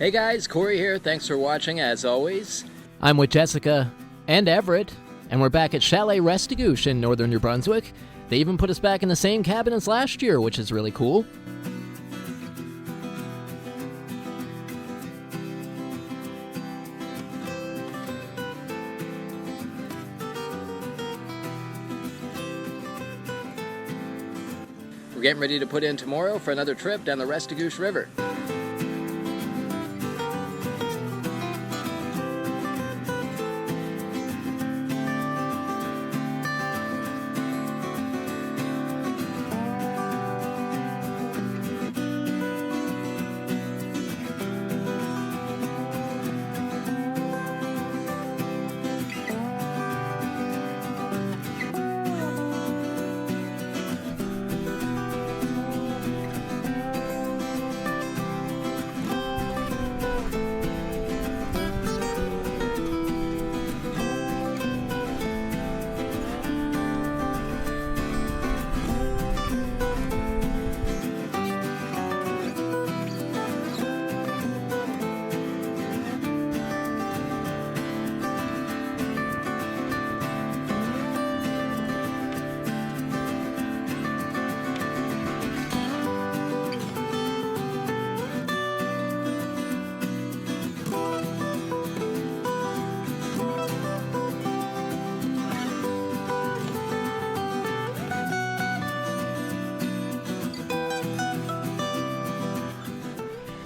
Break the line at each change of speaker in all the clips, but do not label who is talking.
Hey guys, Cory here. Thanks for watching as always.
I'm with Jessica and Everett, and we're back at Chalet Restigouche in northern New Brunswick. They even put us back in the same cabin as last year, which is really cool.
We're getting ready to put in tomorrow for another trip down the Restigouche River.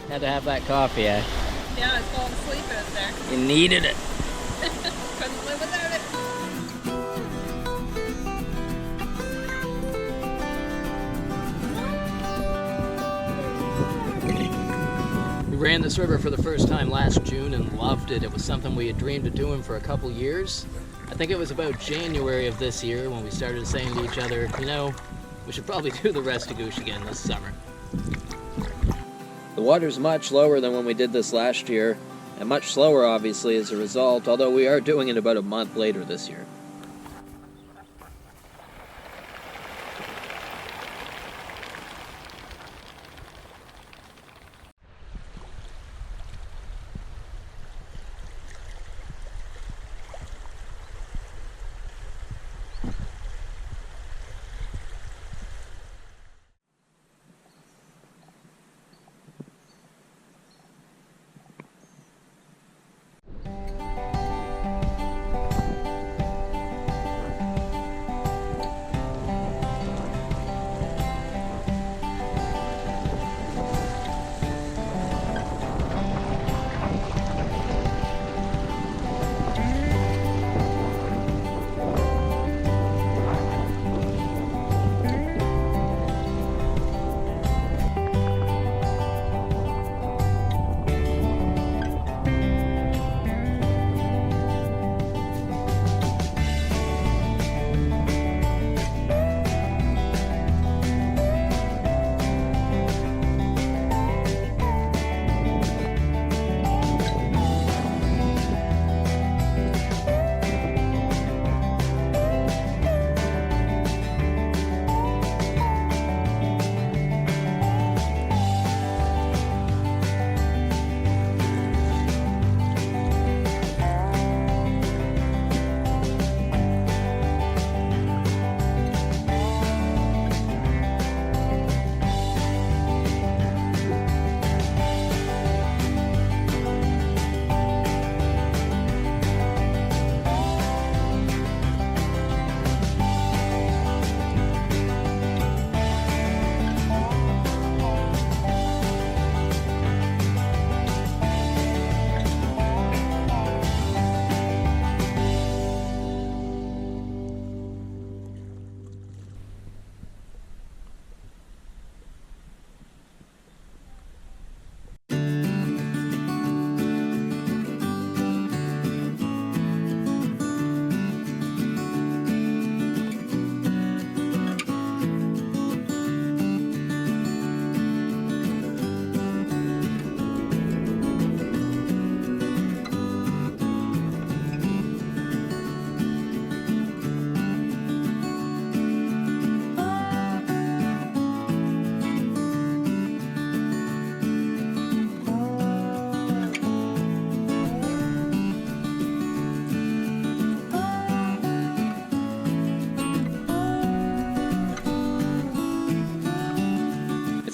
Had to have that coffee, eh?
Yeah, I was falling asleep out there.
You needed it.
Couldn't live without it.
We ran this river for the first time last June and loved it. It was something we had dreamed of doing for a couple years. I think it was about January of this year when we started saying to each other, you know, we should probably do the Restigouche again this summer. The water's much lower than when we did this last year, and much slower obviously as a result, although we are doing it about a month later this year.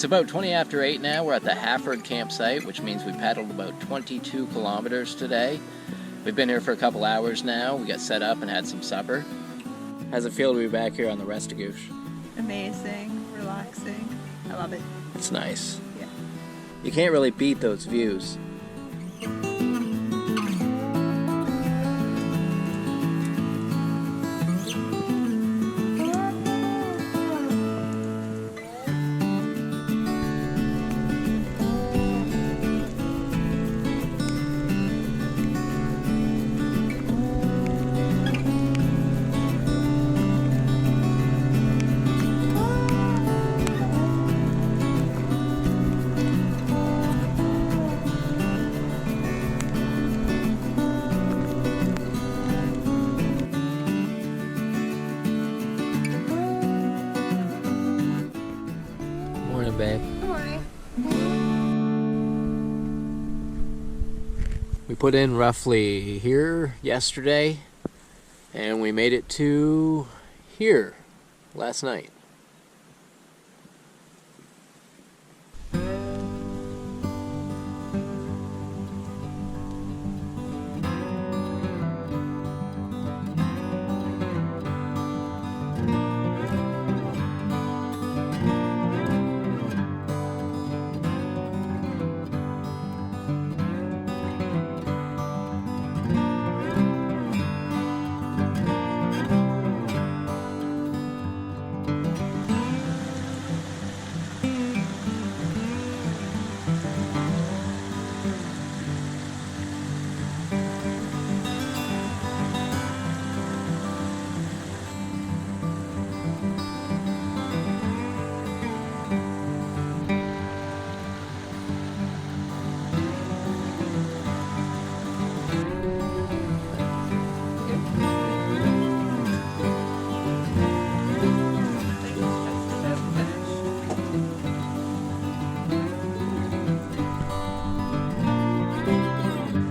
It's about 20 after 8 now. We're at the Halford campsite, which means we paddled about 22 kilometers today. We've been here for a couple hours now. We got set up and had some supper. How's it feel to be back here on the Restigouche?
Amazing, relaxing. I love it.
It's nice.
Yeah.
You can't really beat those views. Morning, babe.
Good morning.
We put in roughly here yesterday, and we made it to here last night.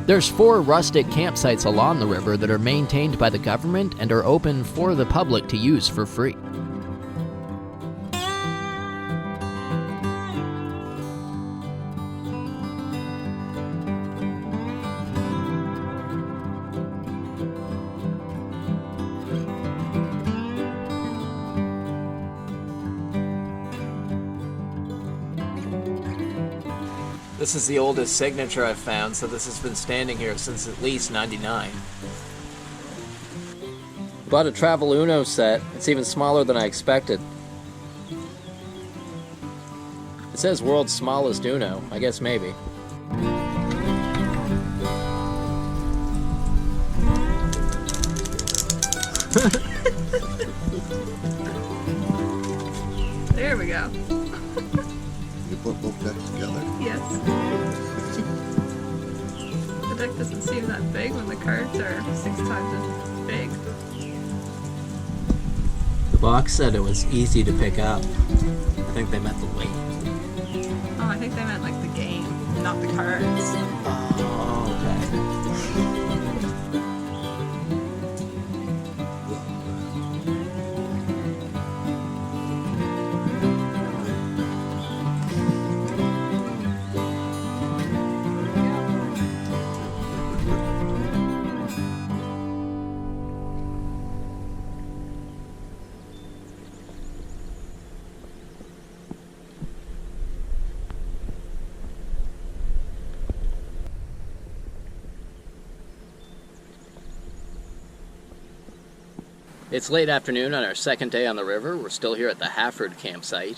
There's 4 rustic campsites along the river that are maintained by the government and are open for the public to use for free.
This is the oldest signature I've found, so this has been standing here since at least '99. Bought a Travel Uno set. It's even smaller than I expected. It says world's smallest Uno. I guess maybe.
There we go.
You put both decks together?
Yes. The deck doesn't seem that big when the cards are 6 times as big.
The box said it was easy to pick up. I think they meant the weight.
Oh, I think they meant like the game, not the cards.
Oh, okay. It's late afternoon on our second day on the river. We're still here at the Halford campsite.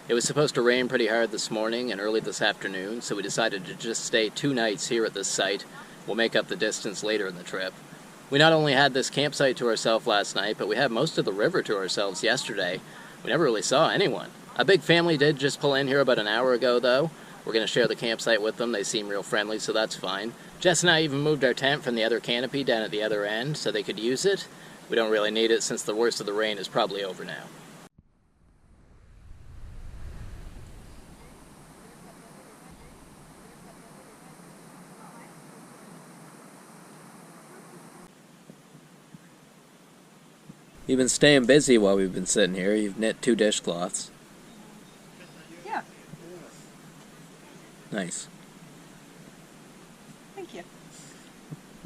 It was supposed to rain pretty hard this morning and early this afternoon, so we decided to just stay 2 nights here at this site. We'll make up the distance later in the trip. We not only had this campsite to ourselves last night, but we had most of the river to ourselves yesterday. We never really saw anyone. A big family did just pull in here about an hour ago, though. We're going to share the campsite with them. They seem real friendly, so that's fine. Jess and I even moved our tent from the other canopy down at the other end so they could use it. We don't really need it since the worst of the rain is probably over now. You've been staying busy while we've been sitting here. You've knit 2 dishcloths.
Yeah.
Nice.
Thank you.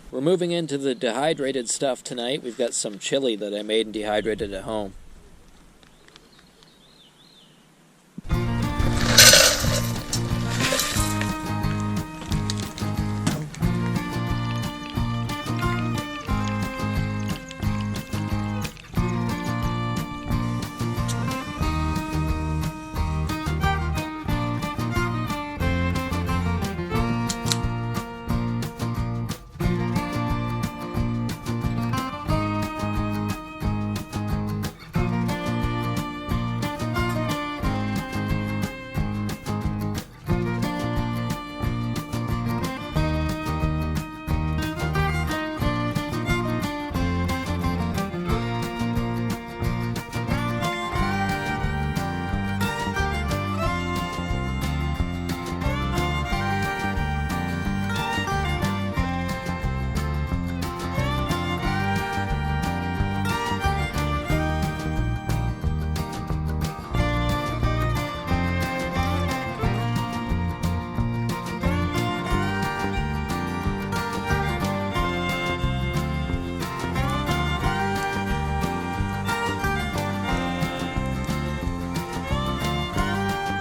We're moving into the dehydrated stuff tonight. We've got some chili that I made and dehydrated at home.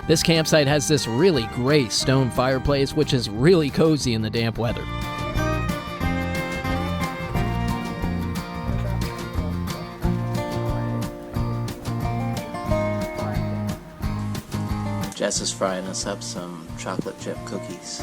This campsite has this really great stone fireplace, which is really cozy in the damp weather. Jess is frying us up some chocolate chip cookies.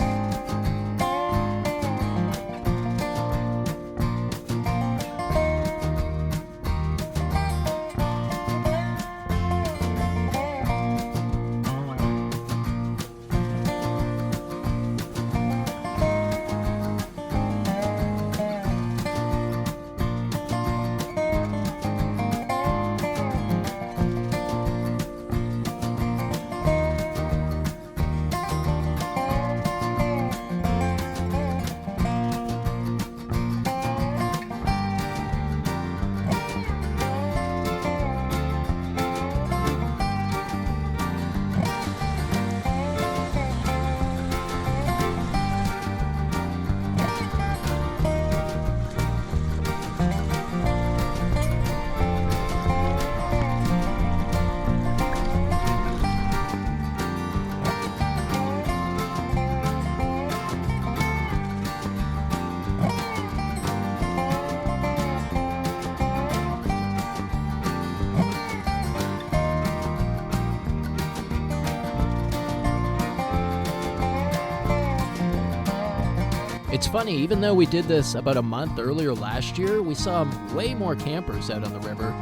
It's funny, even though we did this about a month earlier last year, we saw way more campers out on the river.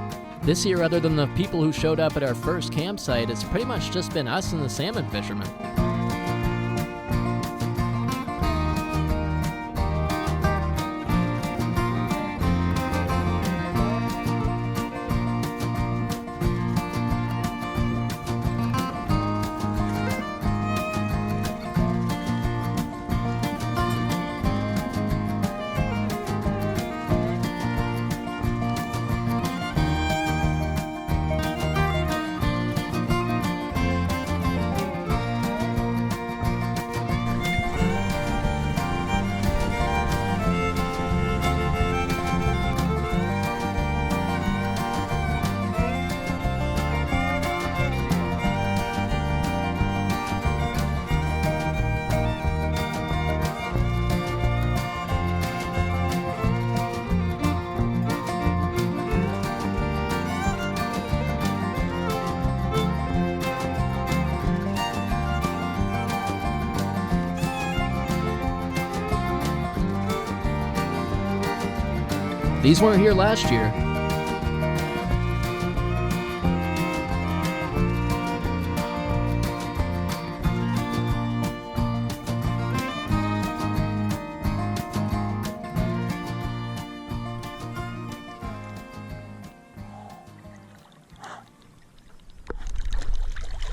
This year, other than the people who showed up at our first campsite, it's pretty much just been us and the salmon fishermen. These weren't here last year.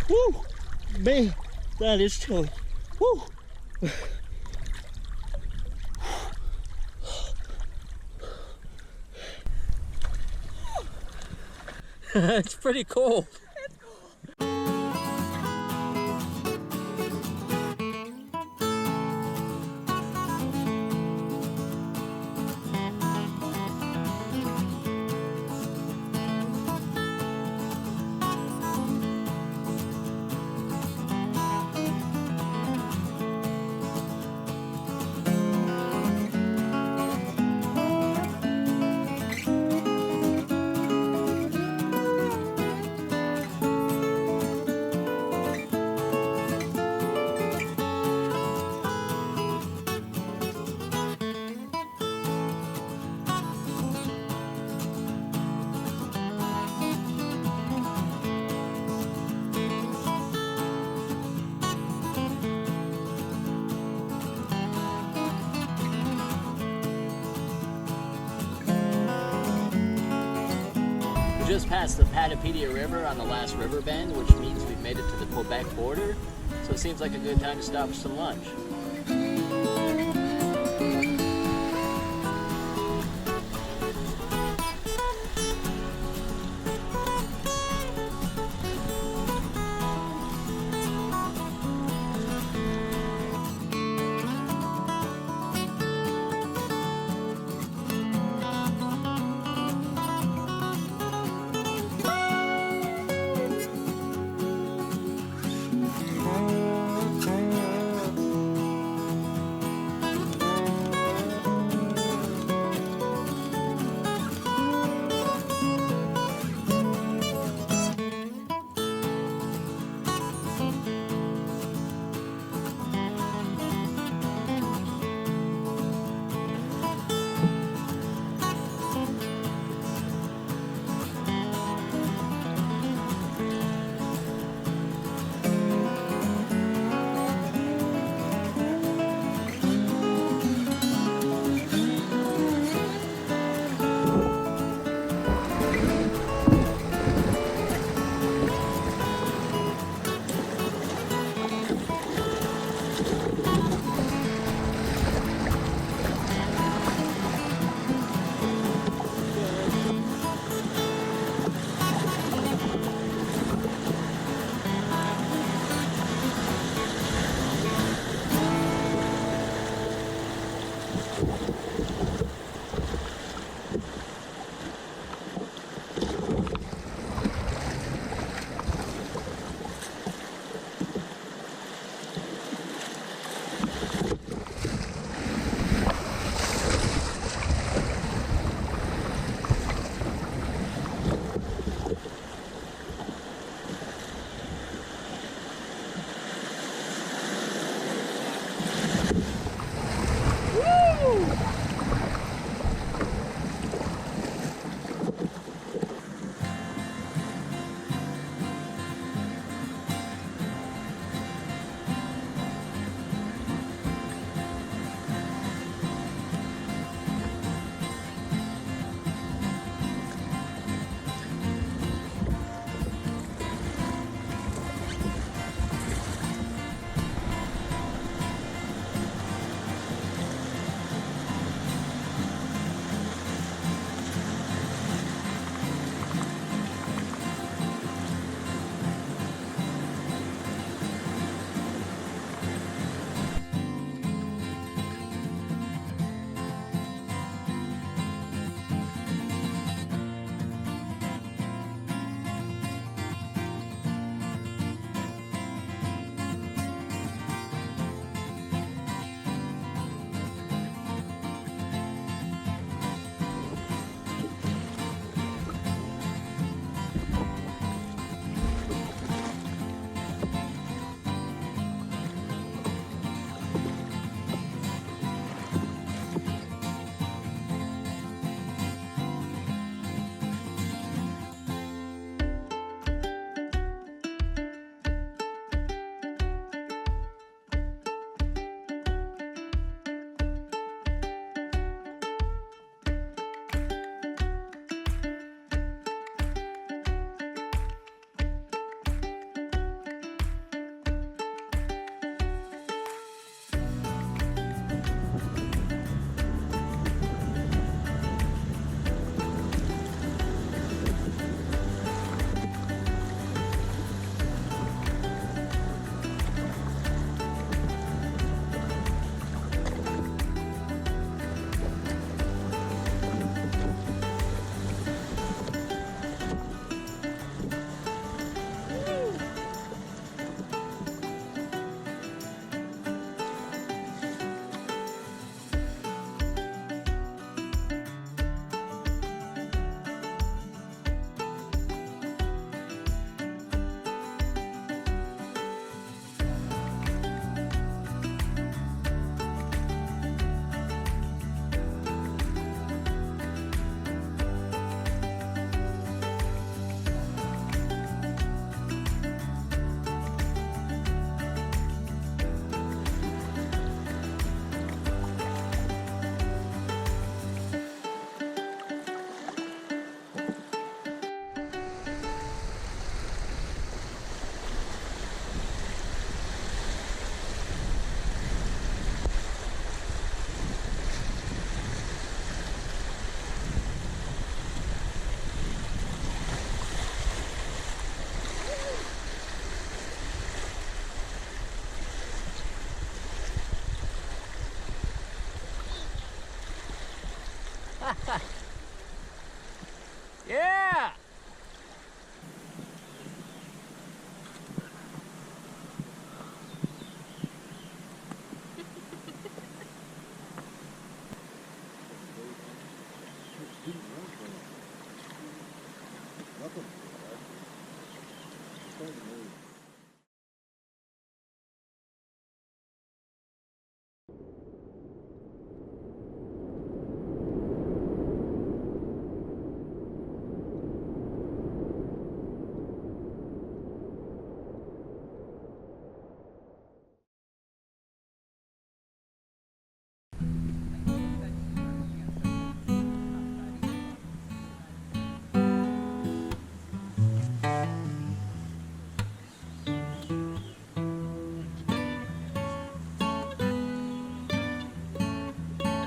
Woo! Man, that is chilly. Woo! It's pretty cold.
just passed the Patapedia River on the last river bend, which means we've made it to the Quebec border. So it seems like a good time to stop for some lunch.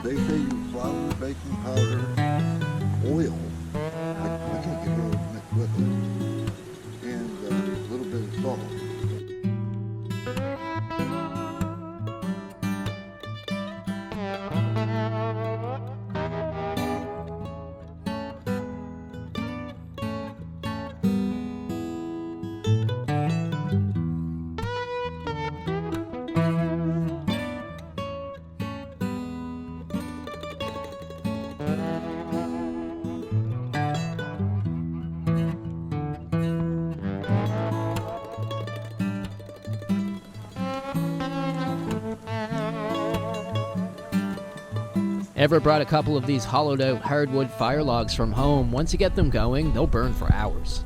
They say use flour, baking powder, oil. I can't get oil mixed with it, and a little bit of salt.
Everett brought a couple of these hollowed out hardwood fire logs from home. Once you get them going, they'll burn for hours.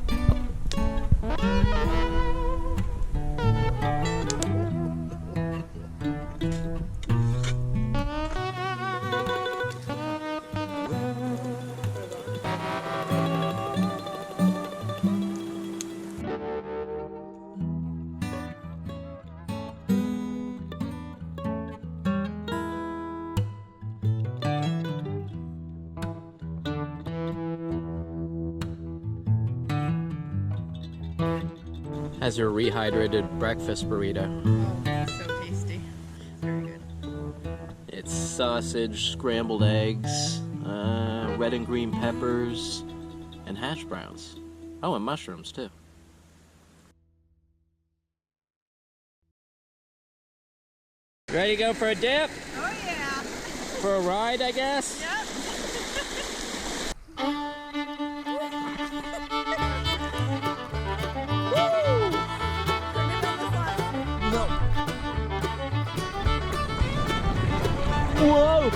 Has your rehydrated breakfast burrito.
Oh, so tasty. Very good.
It's sausage, scrambled eggs, red and green peppers, and hash browns. Oh, and mushrooms too. Ready to go for a dip?
Oh yeah.
For a ride, I guess?
Yep.
Whoa!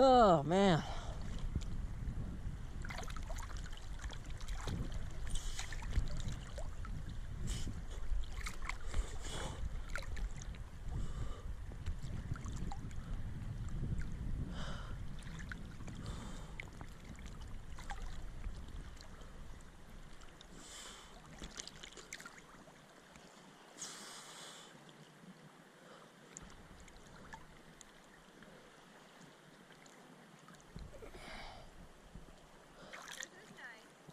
Oh, man.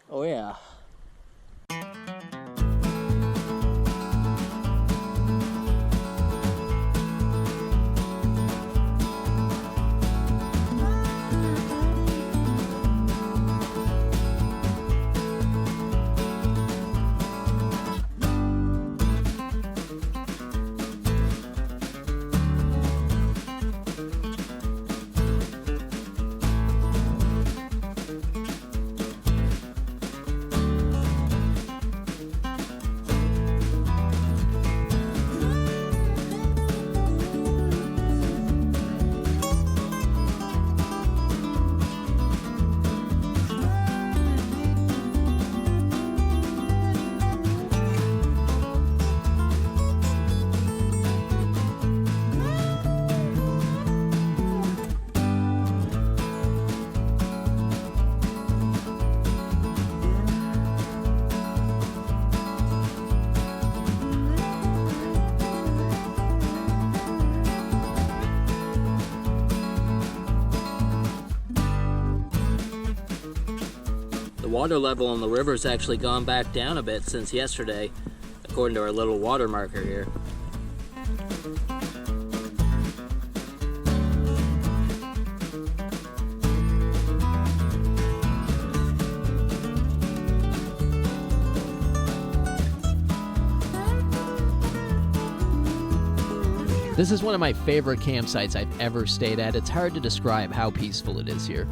Oh, yeah. The water level on the river's actually gone back down a bit since yesterday, according to our little water marker here. This is one of my favorite campsites I've ever stayed at. It's hard to describe how peaceful it is here.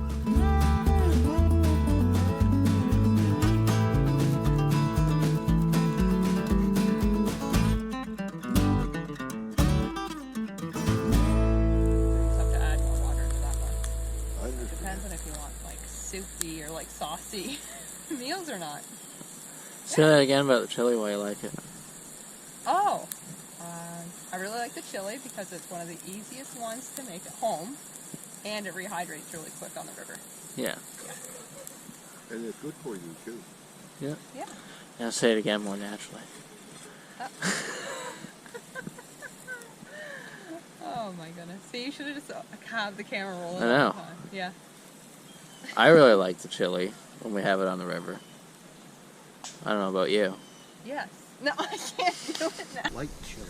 Soupy or like saucy meals or not.
Say that again about the chili, why you like it.
Oh, I really like the chili because it's one of the easiest ones to make at home, and it rehydrates really quick on the river.
Yeah.
And it's good for you too.
Yeah.
Yeah.
Now say it again more naturally.
Oh my goodness. See, you should have just had the camera rolling.
I know.
All the time. Yeah.
I really like the chili when we have it on the river. I don't know about you.
Yes. No, I can't do it now.
I like chili.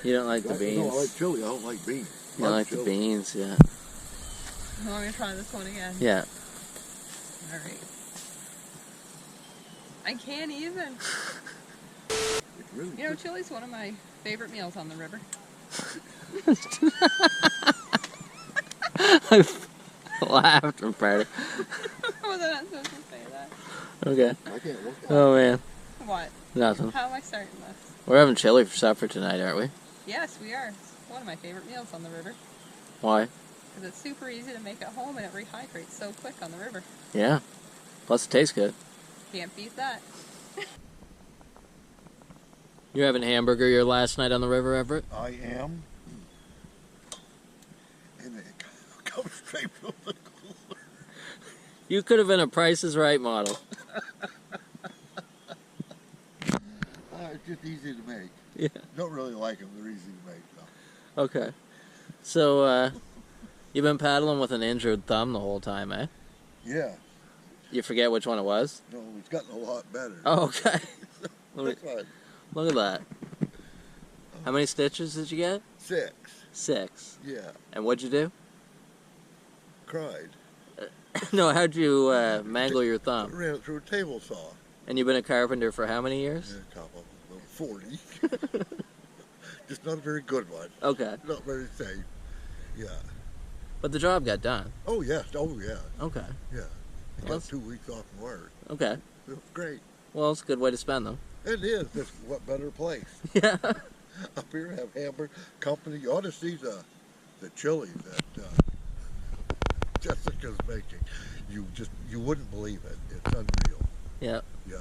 You don't like the beans?
No, I like chili. I don't like beans.
You don't like
chili.
the beans, yeah.
You want me to try this one again?
Yeah.
All right. I can't even.
It's really
You know,
good.
chili's one of my favorite meals on the river.
I laughed in part.
Was I not supposed to say that?
Okay.
I can't look at it.
Oh man.
What?
Nothing.
How am I starting this?
We're having chili for supper tonight, aren't we?
Yes, we are. It's one of my favorite meals on the river.
Why?
Because it's super easy to make at home and it rehydrates so quick on the river.
Yeah. Plus it tastes good.
Can't beat that.
You're having hamburger your last night on the river, Everett?
I am. And it comes straight from the cooler.
You could have been a Price is Right model.
It's just easy to make.
Yeah.
Don't really like them. They're easy to make, though.
Okay. So, you've been paddling with an injured thumb the whole time, eh?
Yeah.
You forget which one it was?
No, it's gotten a lot better.
Oh, okay.
That's fine.
Look at that. How many stitches did you get?
6.
6.
Yeah.
And what'd you do?
Cried.
No, how'd you mangle your thumb?
Ran it through a table saw.
And you've been a carpenter for how many years?
Yeah, a couple. 40. Just not a very good one.
Okay.
Not very safe. Yeah.
But the job got done.
Oh, yes. Oh, yeah.
Okay.
Yeah. I
Well,
got 2 weeks off from work.
Okay.
It was great.
Well, it's a good way to spend them.
It is. Just what better place?
Yeah.
Up here, have hamburger company. You ought to see the chili that Jessica's making. You wouldn't believe it. It's unreal.
Yeah.
Yeah.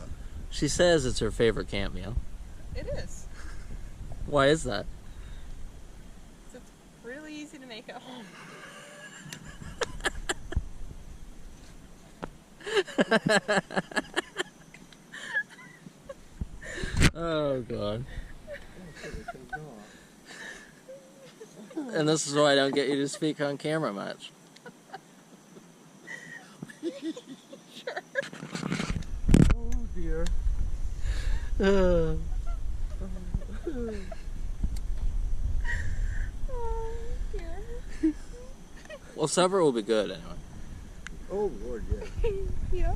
She says it's her favorite camp meal.
It is.
Why is that?
So it's really easy to make at home.
Oh, God. And this is why I don't get you to speak on camera much.
Sure.
Oh dear.
Uh,
Oh, dear.
well, supper will be good anyway.
Oh Lord, yeah.
Yeah.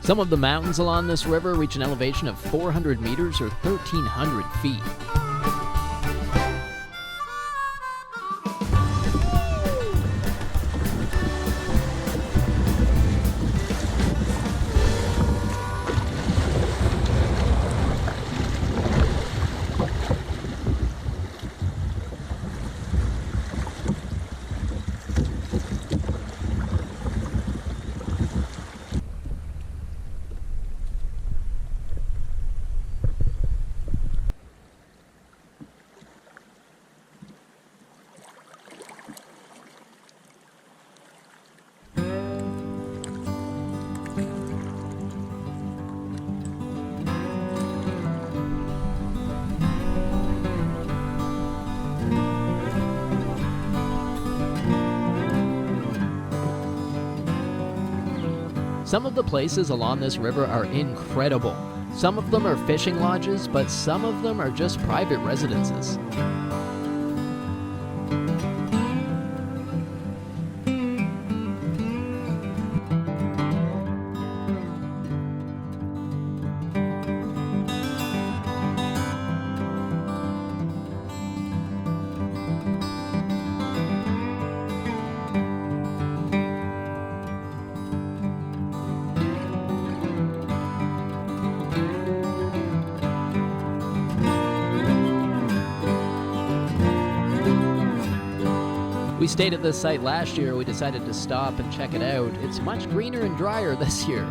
Some of the mountains along this river reach an elevation of 400 meters or 1,300 feet. Some of the places along this river are incredible. Some of them are fishing lodges, but some of them are just private residences. We stayed at this site last year. We decided to stop and check it out. It's much greener and drier this year.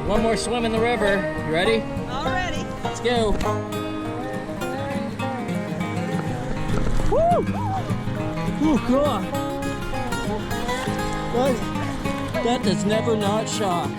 One more swim in the river. You ready?
All ready.
Let's go.
Woo! Oh, God. That does never not shock.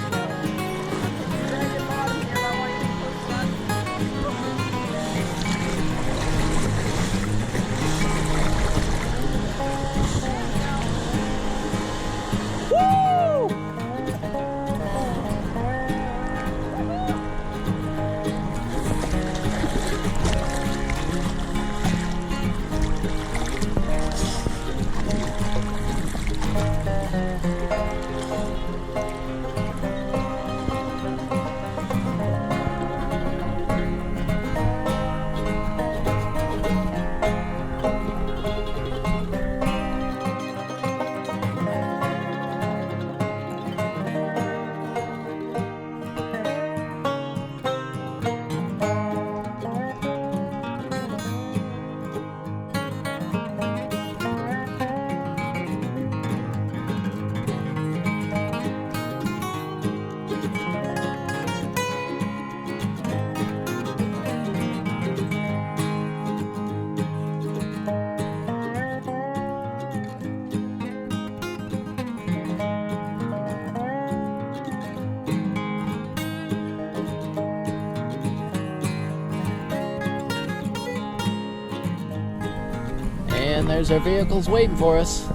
And there's our vehicles waiting for us.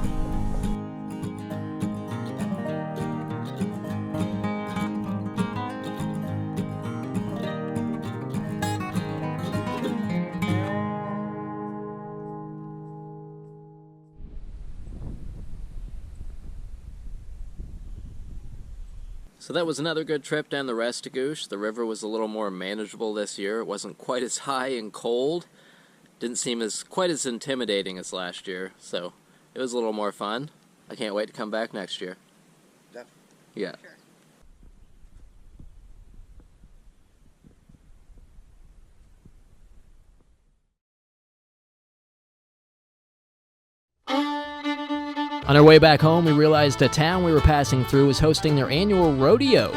So that was another good trip down the Restigouche. The river was a little more manageable this year. It wasn't quite as high and cold. Didn't seem quite as intimidating as last year. So it was a little more fun. I can't wait to come back next year.
Definitely.
Yeah.
Sure.
On our way back home, we realized a town we were passing through was hosting their annual rodeo.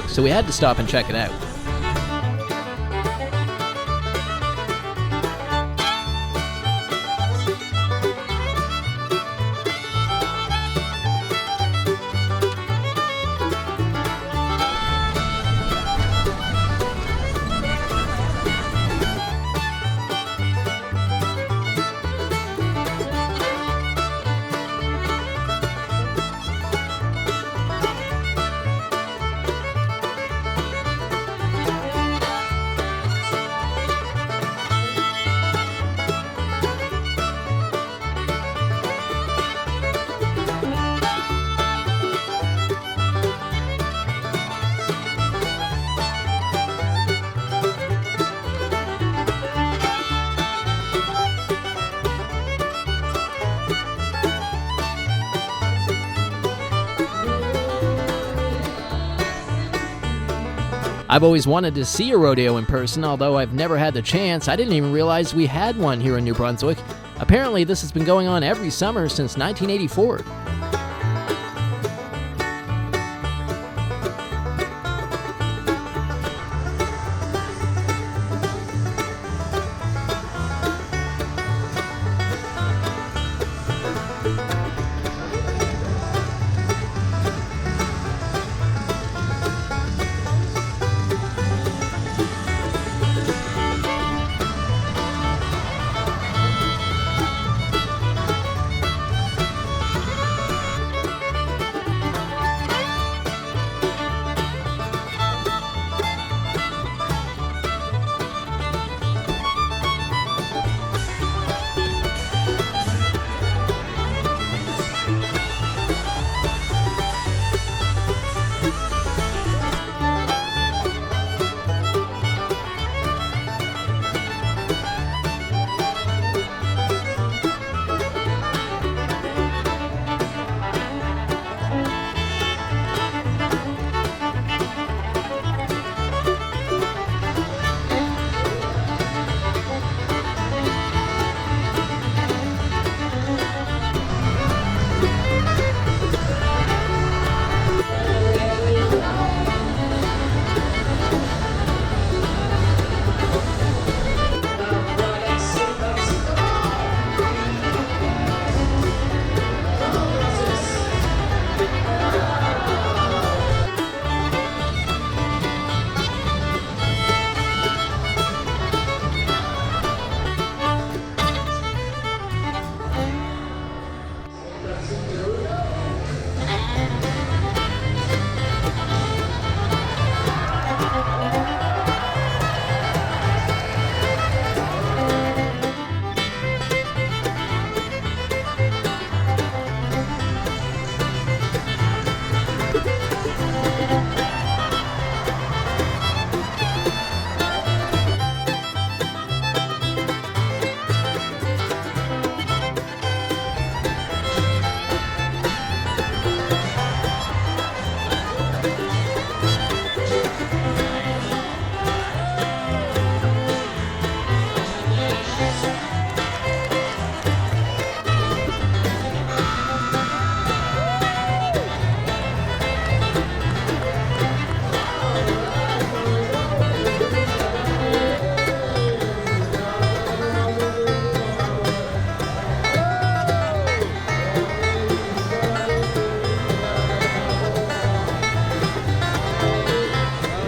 So we had to stop and check it out. I've always wanted to see a rodeo in person, although I've never had the chance. I didn't even realize we had one here in New Brunswick. Apparently, this has been going on every summer since 1984.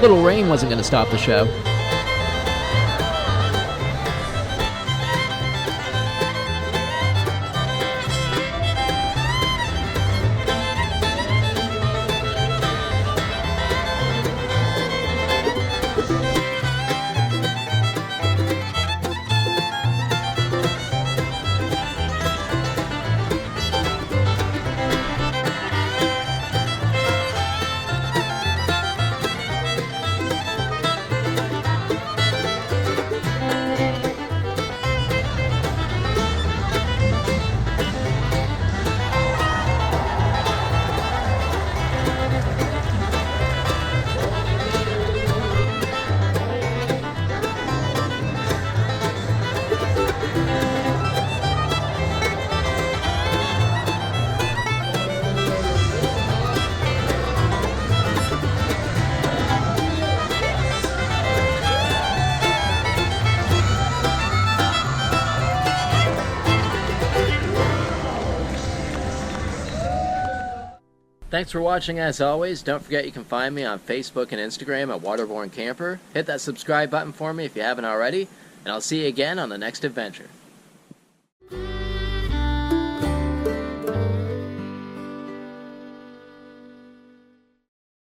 Little rain wasn't going to stop the show.
Thanks for watching as always. Don't forget you can find me on Facebook and Instagram at Waterborne Camper. Hit that subscribe button for me if you haven't already, and I'll see you again on the next adventure.